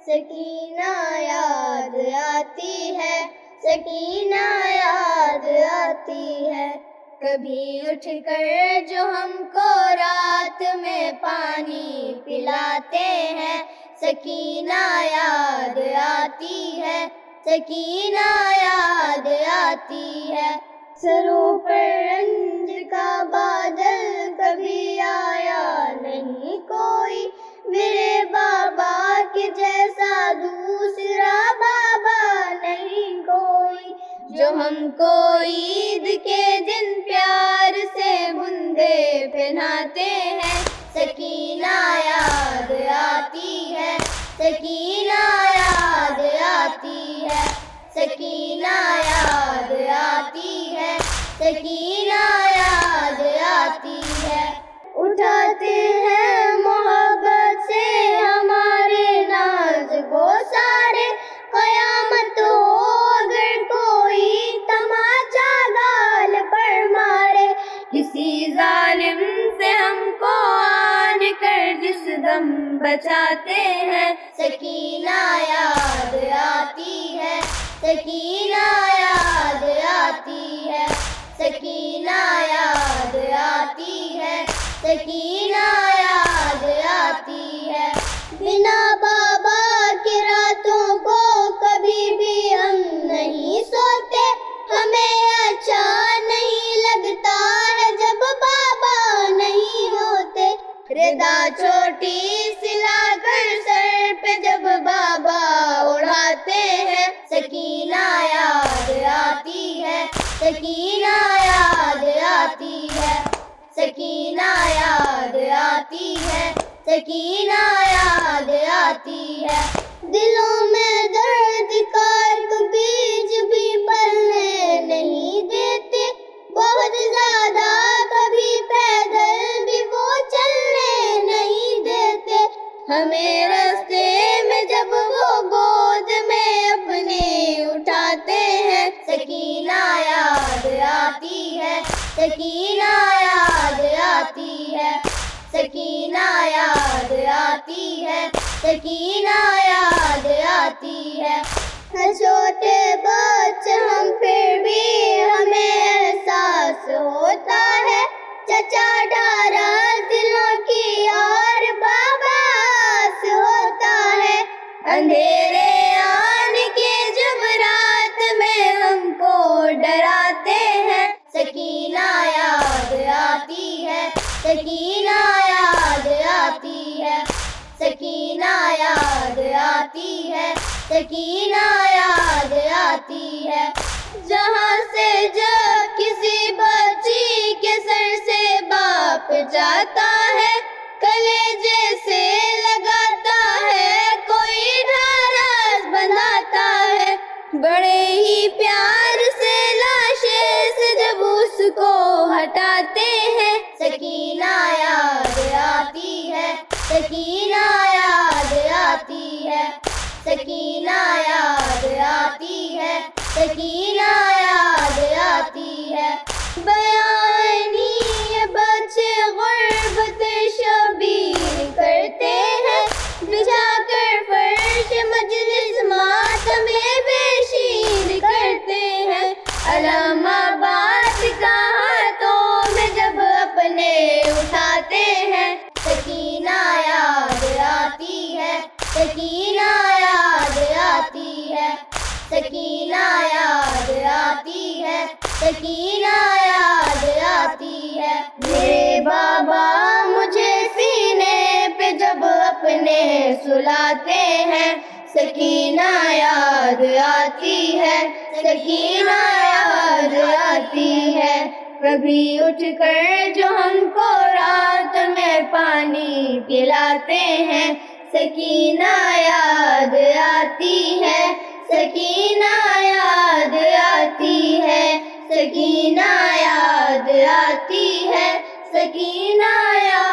सकीना याद आती है, सकीना याद आती है। कभी उठकर जो हमको रात में पानी पिलाते हैं, सकीना याद आती है, सकीना याद आती है। सरों पर रंज का बादल कभी आया नहीं कोई, मेरे बाबा के जैसा दूसरा बाबा नहीं कोई। जो हमको ईद के दिन प्यार से बुंदे पहनाते हैं, सकीना याद आती है, सकीना याद आती है, सकीना याद आती है, सकीना याद आती है। उठाते हैं मोहब्बत से हमारे नाज को सारे, क़यामत हो अगर कोई तमाचा गाल पर मारे। किसी जालिम से हमको आन कर जिस दम बचाते हैं, सकीना याद आती है, सकीना याद आती है, सकीना याद आती है, सकीना याद आती है। बिना बाबा के रातों को कभी भी हम नहीं सोते, हमें अच्छा नहीं लगता है जब बाबा नहीं होते। रिदा छोटी सिलाकर सर पे जब बाबा उड़ाते हैं, सकीना याद आती है, सकीना याद आती है, सकीना याद आती है, सकीना याद आती है। दिलों में दर्द का एक बीज भी पलने नहीं देते, बहुत ज्यादा कभी पैदल भी वो चलने नहीं देते। हमें रास्ते में जब वो गोद में अपने उठाते हैं, सकीना याद आती है, सकीना याद आती है, सकीना याद आती है, सकीना याद आती है। छोटे बच्चे हम फिर भी हमें एहसास होता है, चचा डारा दिलों की और बाबा से होता है। अंधेरे आने के जब रात में हमको डराते हैं, सकीना याद आती है, सकीना याद आती है, सकीना याद आती है, सकीना याद आती है। जहाँ से जब किसी बच्ची के सर से बाप जाता है, कलेजे से लगाता है कोई ढारस बनाता है। बड़े ही प्यार से लाशे से जब उसको हटाते हैं, सकीना याद आती है, सकीना याद आती है, सकीना याद आती है, सकीना याद आती है। बयानी ये बच्चे गुर्बत शबीर करते हैं, बिछाकर फर्श मजलिस मातमे बेशीर करते हैं। अलामाबाद का हाथों में जब अपने उठाते हैं, सकीना याद आती है, सकीना याद आती है, सकीना याद आती है, सकीना याद आती है। मेरे बाबा मुझे सीने पे जब अपने सुलाते हैं, सकीना याद आती है, सकीना याद आती है। कभी उठकर जो हमको रात में पानी पिलाते हैं, सकीना याद आती है, सकीना याद आती है, सकीना याद आती है, सकीना याद